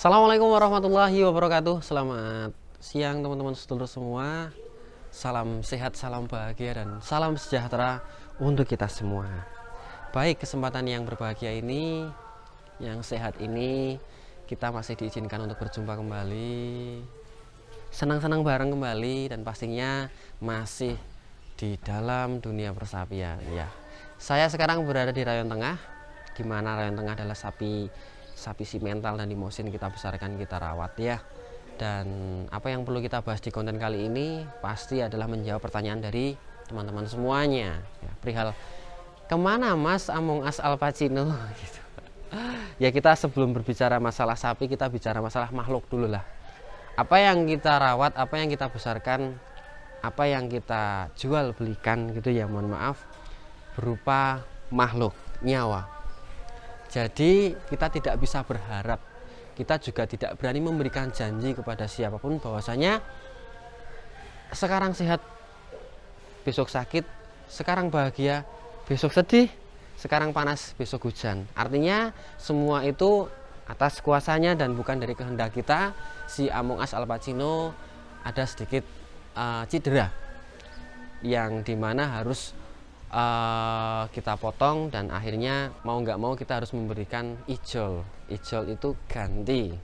Assalamualaikum warahmatullahi wabarakatuh. Selamat siang teman-teman sedulur semua. Salam sehat, salam bahagia, dan salam sejahtera untuk kita semua. Baik, kesempatan yang berbahagia ini, yang sehat ini, kita masih diizinkan untuk berjumpa kembali, senang-senang bareng kembali, dan pastinya masih di dalam dunia persapian ya. Saya sekarang berada di Rayon Tengah, di mana Rayon Tengah adalah sapi simental dan limosin kita besarkan, kita rawat ya. Dan apa yang perlu kita bahas di konten kali ini pasti adalah menjawab pertanyaan dari teman-teman semuanya ya, perihal kemana Mas Among Us Al Pacino gitu. Ya, kita sebelum berbicara masalah sapi, kita bicara masalah makhluk dulu lah. Apa yang kita rawat, apa yang kita besarkan, apa yang kita jual belikan gitu ya, mohon maaf, berupa makhluk, nyawa. Jadi kita tidak bisa berharap, kita juga tidak berani memberikan janji kepada siapapun bahwasanya sekarang sehat, besok sakit, sekarang bahagia, besok sedih, sekarang panas, besok hujan. Artinya semua itu atas kuasanya dan bukan dari kehendak kita. Si Among Us Al Pacino ada sedikit cedera yang dimana harus kita potong, dan akhirnya mau nggak mau kita harus memberikan ijol. Ijol itu ganti.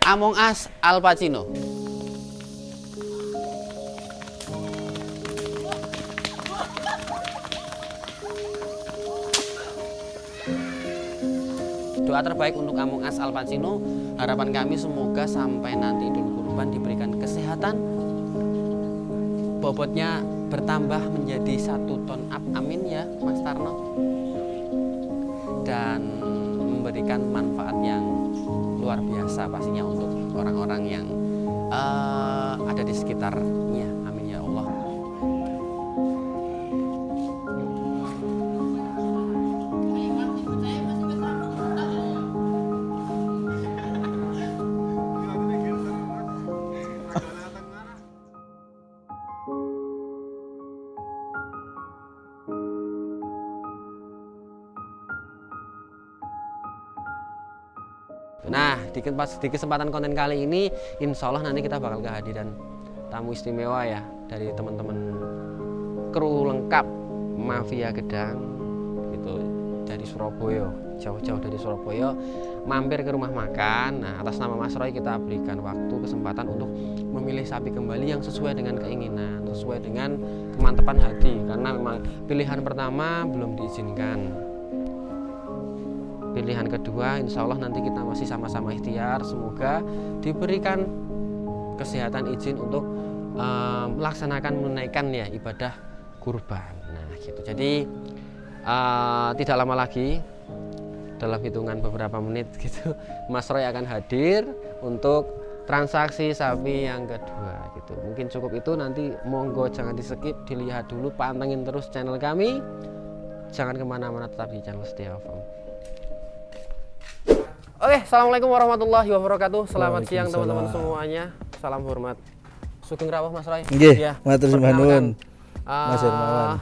Among Us Al Pacino. Doa terbaik untuk Among Us Al Pacino, harapan kami semoga sampai nanti Idul Kurban diberikan kesehatan, bobotnya bertambah menjadi 1 ton up, amin ya Mas Tarno, dan memberikan manfaat yang luar biasa pastinya untuk orang-orang yang ada di sekitarnya, amin ya Allah. Nah, di kesempatan konten kali ini, insya Allah nanti kita bakal kehadiran tamu istimewa ya, dari teman-teman kru lengkap Mafia Gedang gitu, dari Surabaya, jauh-jauh dari Surabaya, mampir ke rumah makan. Nah, atas nama Mas Roy kita berikan waktu, kesempatan untuk memilih sapi kembali yang sesuai dengan keinginan, sesuai dengan kemantapan hati, karena memang pilihan pertama belum diizinkan. Pilihan kedua insya Allah nanti kita masih sama-sama ikhtiar, semoga diberikan kesehatan, izin untuk melaksanakan, menunaikan ya ibadah kurban. Nah gitu, jadi tidak lama lagi, dalam hitungan beberapa menit gitu, Mas Roy akan hadir untuk transaksi sapi yang kedua gitu. Mungkin cukup itu, nanti monggo jangan di skip, dilihat dulu, pantengin terus channel kami, jangan kemana-mana, tetap di channel Setia Farm. Oke, assalamualaikum warahmatullahi wabarakatuh. Selamat siang teman-teman semuanya. Salam hormat. Sugeng rawuh Mas Roy. Nggih, ya, matur sembah nuwun. Mas Hermawan.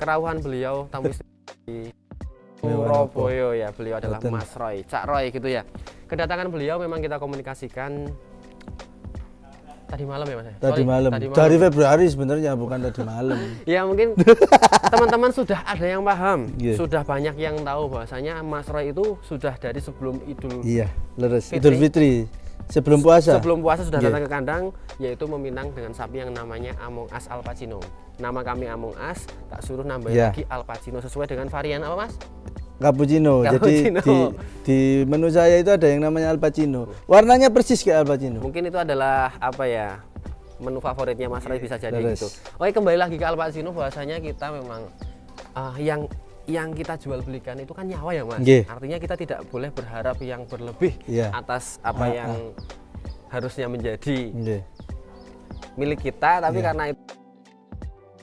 Kerawuhan beliau tamu di Surabaya ya. Beliau adalah Mas Roy, Cak Roy gitu ya. Kedatangan beliau memang kita komunikasikan tadi malam ya Mas. Tadi malam. Dari Februari sebenarnya, bukan tadi malam. Ya mungkin teman-teman sudah ada yang paham, sudah banyak yang tahu bahwasanya Mas Roy itu sudah dari sebelum Idul Idul Fitri, sebelum puasa. Sebelum puasa sudah datang ke kandang, yaitu meminang dengan sapi yang namanya Among Us Al Pacino. Nama kami Among Us, tak suruh nambahin lagi Al Pacino sesuai dengan varian apa Mas? Cappuccino. Jadi di menu saya itu ada yang namanya Al Pacino. Warnanya persis kayak Al Pacino. Mungkin itu adalah apa ya, menu favoritnya Mas Roy, bisa jadi gitu. Oke, kembali lagi ke Al Pacino, bahwasanya kita memang yang kita jual belikan itu kan nyawa ya Mas. Artinya kita tidak boleh berharap yang berlebih atas apa yang harusnya menjadi milik kita, tapi karena itu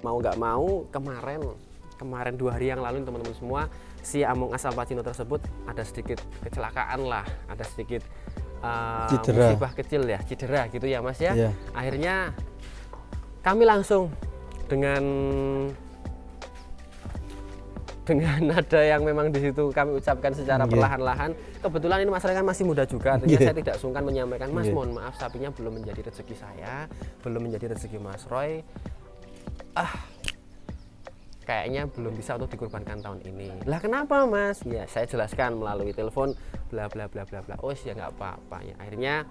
mau nggak mau, kemarin 2 hari yang lalu teman-teman semua, si Among Us Al Pacino tersebut ada sedikit kecelakaan lah, ada sedikit musibah kecil ya, cedera gitu ya Mas ya. Iya. Akhirnya kami langsung dengan nada yang memang di situ kami ucapkan secara perlahan-lahan. Kebetulan ini Mas Roy kan masih muda juga, artinya saya tidak sungkan menyampaikan, Mas mohon maaf sapinya belum menjadi rezeki saya, belum menjadi rezeki Mas Roy. Kayaknya belum bisa untuk dikurbankan tahun ini. Lah kenapa Mas? Ya saya jelaskan melalui telepon bla bla bla bla bla. Oh ya nggak apa-apa ya. Akhirnya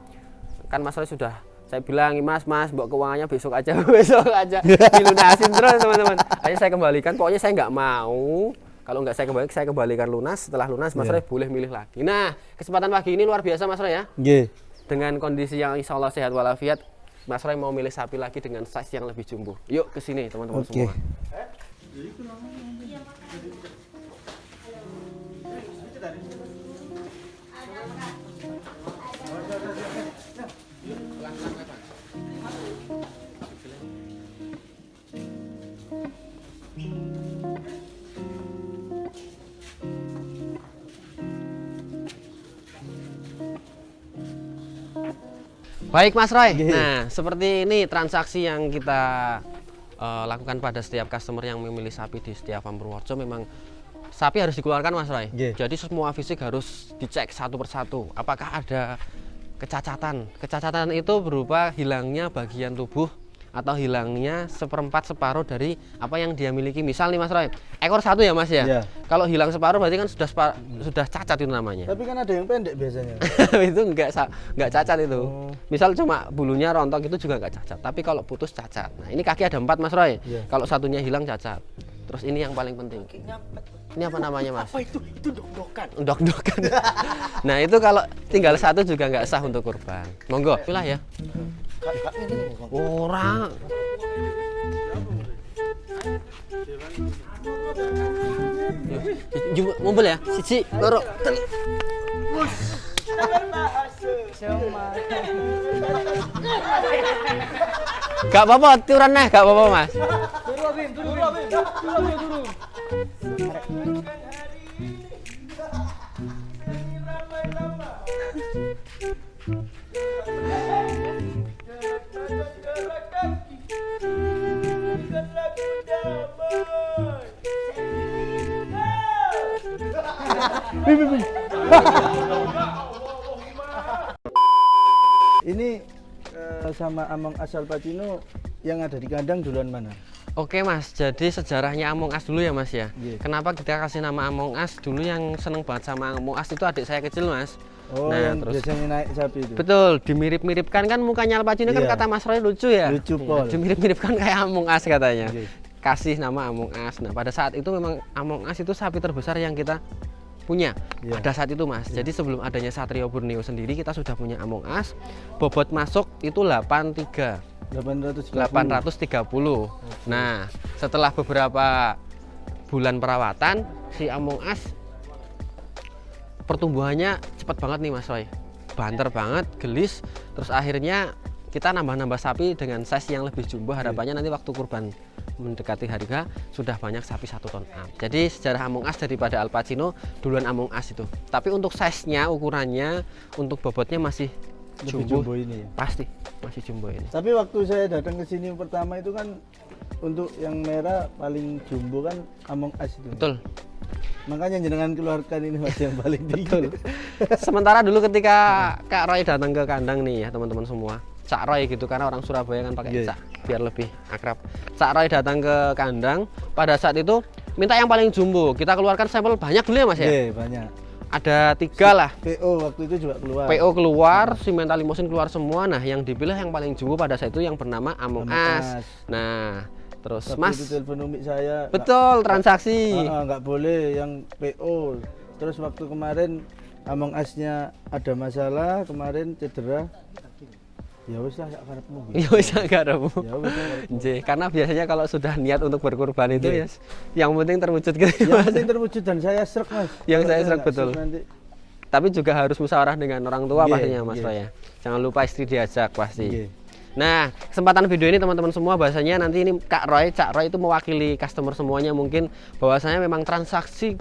kan Mas Roy sudah saya bilang, Mas mbok keuangannya besok aja besok aja dilunasin terus teman-teman. Akhirnya saya kembalikan, pokoknya saya nggak mau. Kalau nggak saya kembalikan lunas. Setelah lunas Mas Roy boleh milih lagi. Nah kesempatan pagi ini luar biasa Mas Roy ya. Dengan kondisi yang insya Allah sehat walafiat, Mas Roy mau milih sapi lagi dengan size yang lebih jumbo. Yuk ke sini teman-teman semua. Baik Mas Roy, nah seperti ini transaksi yang kita lakukan pada setiap customer yang memilih sapi di setiap farm Purworejo. Memang sapi harus dikeluarkan Mas Roy. Jadi semua fisik harus dicek satu persatu. Apakah ada kecacatan? Kecacatan itu berupa hilangnya bagian tubuh atau hilangnya seperempat separuh dari apa yang dia miliki. Misal nih Mas Roy, ekor satu ya Mas ya. Kalau hilang separuh berarti kan sudah cacat itu namanya. Tapi kan ada yang pendek biasanya. Itu enggak cacat itu. Misal cuma bulunya rontok itu juga enggak cacat. Tapi kalau putus cacat. Nah ini kaki ada 4 Mas Roy. Kalau satunya hilang cacat. Terus ini yang paling penting. Ini apa namanya Mas? Apa itu? Itu dok-dokan. Dok-dokan. Nah itu kalau tinggal satu juga nggak sah untuk kurban. Monggo, pilih ya. Orang. Mobil ya, siji, loro, telu. Gak apa-apa, tiuran nah, gak apa-apa Mas. Turun. Ini sama Among Us Al Pacino yang ada di kandang duluan mana? Oke Mas, jadi sejarahnya Among Us dulu ya Mas ya. Kenapa kita kasih nama Among Us? Dulu yang seneng banget sama Among Us itu adik saya kecil Mas. Oh, nah, yang terus biasanya naik sapi itu. Betul, dimirip-miripkan kan mukanya Al Pacino kan kata Mas Roy lucu ya. Lucu pol. Dimirip-miripkan kayak Among Us katanya. Kasih nama Among Us. Nah, pada saat itu memang Among Us itu sapi terbesar yang kita punya pada saat itu Mas. Jadi sebelum adanya Satrio Borneo sendiri kita sudah punya Among Us. Bobot masuk itu 830. Nah, setelah beberapa bulan perawatan si Among Us pertumbuhannya cepat banget nih Mas Roy, banter banget, gelis. Terus akhirnya kita nambah-nambah sapi dengan size yang lebih jumbo. Harapannya nanti waktu kurban mendekati harga sudah banyak sapi 1 ton up. Jadi sejarah Among Us daripada Al Pacino duluan Among Us itu. Tapi untuk size-nya, ukurannya, untuk bobotnya masih jumbo ini. Pasti masih jumbo ini. Tapi waktu saya datang ke sini pertama itu kan untuk yang merah paling jumbo kan Among Us itu. Betul. Makanya jenengan keluarkan ini Mas yang paling tinggi. Sementara dulu ketika Kak Roy datang ke kandang nih ya teman-teman semua. Cak Roy gitu, karena orang Surabaya kan pakai Cak biar lebih akrab. Cak Roy datang ke kandang pada saat itu minta yang paling jumbo. Kita keluarkan sampel banyak dulu ya Mas ya? Iya, banyak. Ada 3 lah. PO waktu itu juga keluar. PO keluar, Simental Limousine keluar semua. Nah, yang dipilih yang paling jumbo pada saat itu yang bernama Among Us. Nah, terus waktu Mas itu telepon Umi saya. Betul, transaksi. Nggak boleh yang PO. Terus waktu kemarin Among Us-nya ada masalah, kemarin cedera. Ya wis lah, karepmu. Ya wis karepmu. Ya wis. Karena biasanya kalau sudah niat untuk berkurban itu ya yang penting terwujud gitu. Yang penting terwujud dan saya srek Mas. Yang saya srek betul. Tapi juga harus musyawarah dengan orang tua pastinya Mas Roy ya. Jangan lupa istri diajak pasti. Nah, kesempatan video ini teman-teman semua bahasanya nanti ini Kak Roy, Cak Roy itu mewakili customer semuanya mungkin bahwasanya memang transaksi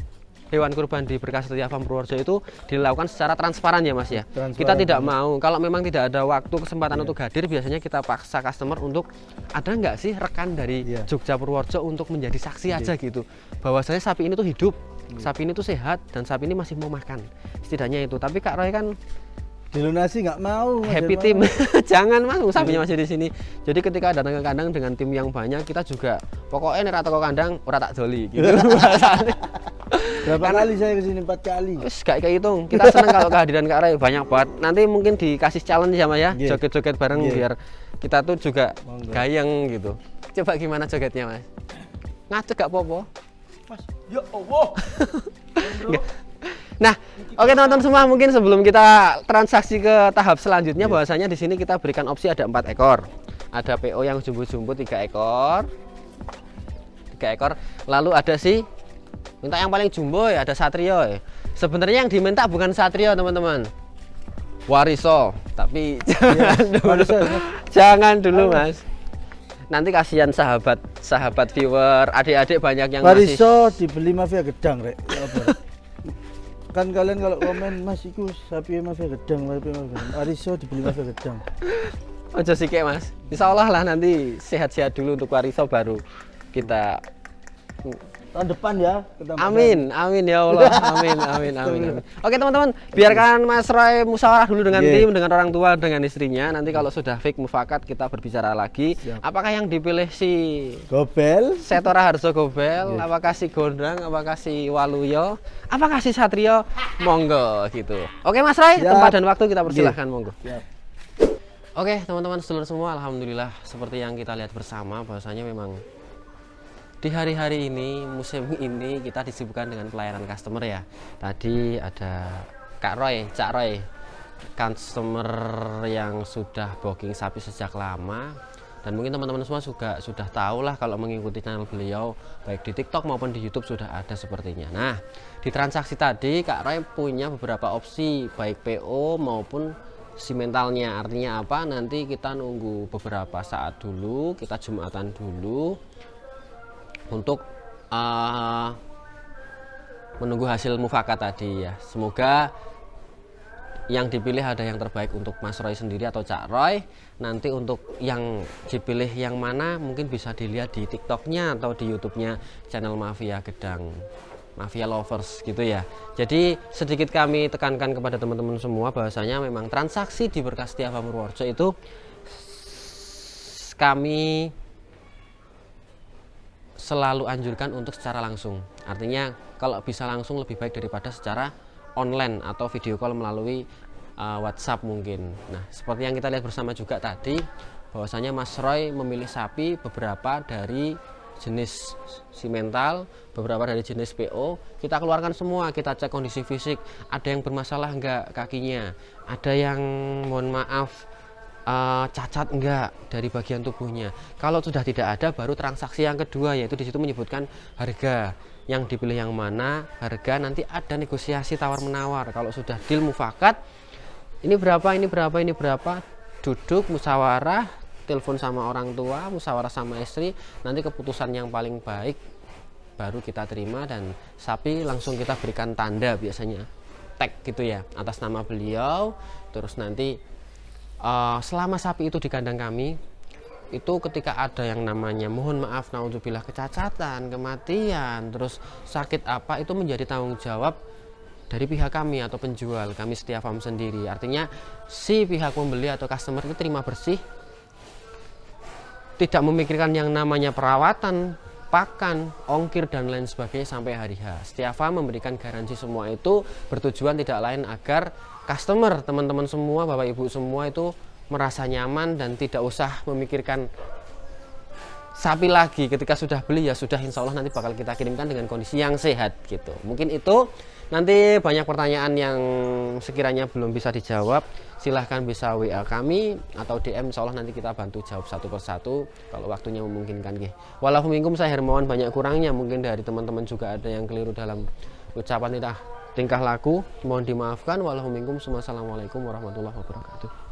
hewan kurban di Berkah Setia Farm Purworejo itu dilakukan secara transparan ya Mas ya. Transparan, Kita tidak benar. mau kalau memang tidak ada waktu kesempatan untuk hadir, biasanya kita paksa customer untuk ada nggak sih rekan dari Iya. Jogja Purworejo untuk menjadi saksi aja gitu. Bahwasanya sapi ini tuh hidup, sapi ini tuh sehat dan sapi ini masih mau makan. Setidaknya itu. Tapi Kak Roy kan Dilunasi nggak mau. Mas happy Hermawan. team. Jangan Mas, sapinya masih di sini. Jadi ketika datang ke kandang dengan tim yang banyak, kita juga pokoknya nek ra teko kandang ora tak doli gitu. Berapa kali saya kesini? 4 kali. Wis gak kehitung. Kita seneng kalau kehadiran Kak Ray banyak banget. Nanti mungkin dikasih challenge ya Mas ya, Iya. joget-joget bareng Iya. biar kita tuh juga Monggo. gayeng gitu. Coba gimana jogetnya Mas? Ngacek gak apa-apa? Mas, ya Allah. Nah, oke teman-teman semua, mungkin sebelum kita transaksi ke tahap selanjutnya, bahwasanya di sini kita berikan opsi ada 4 ekor. Ada PO yang jumbo-jumbo 3 ekor. 3 ekor. Lalu ada sih minta yang paling jumbo ya, ada Satrio ya. Sebenarnya yang diminta bukan Satrio, teman-teman. Wariso, tapi jangan dulu. Wariso, ya. Jangan dulu, Mas. Nanti kasihan sahabat viewer, adik-adik banyak yang masih Wariso dibeli mafia gedang, Rek. Ya apa, Rek? Kan kalian kalau komen, Mas iku sapi mafia gedang, Wariso dibeli mafia gedang. ojo sikek Mas. Insya Allah lah nanti sehat-sehat dulu untuk Wariso baru kita. Tahun depan ya ketemu. Amin ya Allah. Amin. Oke teman-teman, biarkan Mas Roy musyawarah dulu dengan tim, dengan orang tua, dengan istrinya. Nanti kalau sudah fix mufakat kita berbicara lagi. Siap. Apakah yang dipilih si Gobel. Setora Harjo Gobel, apakah si Gondrang, apakah si Waluyo, apakah si Satrio? Monggo gitu. Oke Mas Roy, Siap. tempat dan waktu kita persilahkan monggo. Siap. Oke teman-teman sedulur semua, alhamdulillah seperti yang kita lihat bersama bahwasanya memang di hari-hari ini, musim ini kita disibukkan dengan pelayanan customer ya. Tadi ada Kak Roy, Cak Roy, customer yang sudah booking sapi sejak lama. Dan mungkin teman-teman semua juga sudah tahu lah kalau mengikuti channel beliau baik di TikTok maupun di YouTube sudah ada sepertinya. Nah, di transaksi tadi Kak Roy punya beberapa opsi baik PO maupun si mentalnya. Artinya apa? Nanti kita nunggu beberapa saat dulu, kita jumatan dulu untuk menunggu hasil mufakat tadi ya. Semoga yang dipilih ada yang terbaik untuk Mas Roy sendiri atau Cak Roy. Nanti untuk yang dipilih yang mana mungkin bisa dilihat di TikToknya atau di YouTube-nya channel Mafia Gedang, Mafia Lovers gitu ya. Jadi sedikit kami tekankan kepada teman-teman semua bahwasanya memang transaksi di Berkah Setia Farm Purworejo itu kami selalu anjurkan untuk secara langsung. Artinya kalau bisa langsung lebih baik daripada secara online atau video call melalui WhatsApp mungkin. Nah, seperti yang kita lihat bersama juga tadi bahwasanya Mas Roy memilih sapi beberapa dari jenis simental, beberapa dari jenis PO. Kita keluarkan semua, kita cek kondisi fisik, ada yang bermasalah enggak kakinya, ada yang mohon maaf cacat enggak dari bagian tubuhnya. Kalau sudah tidak ada, baru transaksi yang kedua, yaitu di situ menyebutkan harga yang dipilih yang mana, harga nanti ada negosiasi tawar menawar. Kalau sudah deal mufakat, ini berapa, duduk musyawarah, telepon sama orang tua, musyawarah sama istri, nanti keputusan yang paling baik baru kita terima dan sapi langsung kita berikan tanda biasanya tag gitu ya atas nama beliau. Terus nanti selama sapi itu di kandang kami itu ketika ada yang namanya mohon maaf naudzubillah kecacatan, kematian, terus sakit apa, itu menjadi tanggung jawab dari pihak kami atau penjual kami Setia Farm sendiri. Artinya si pihak pembeli atau customer itu terima bersih, tidak memikirkan yang namanya perawatan, pakan, ongkir dan lain sebagainya sampai hari H. Setia Farm memberikan garansi semua itu bertujuan tidak lain agar customer, teman-teman semua, Bapak Ibu semua itu merasa nyaman dan tidak usah memikirkan sapi lagi. Ketika sudah beli ya sudah, insya Allah nanti bakal kita kirimkan dengan kondisi yang sehat gitu. Mungkin itu. Nanti banyak pertanyaan yang sekiranya belum bisa dijawab, silahkan bisa WA kami atau DM, insya Allah nanti kita bantu jawab satu persatu kalau waktunya memungkinkan. Walaupun saya Hermawan banyak kurangnya, mungkin dari teman-teman juga ada yang keliru dalam ucapan tingkah laku, mohon dimaafkan. Wassalamualaikum warahmatullahi wabarakatuh.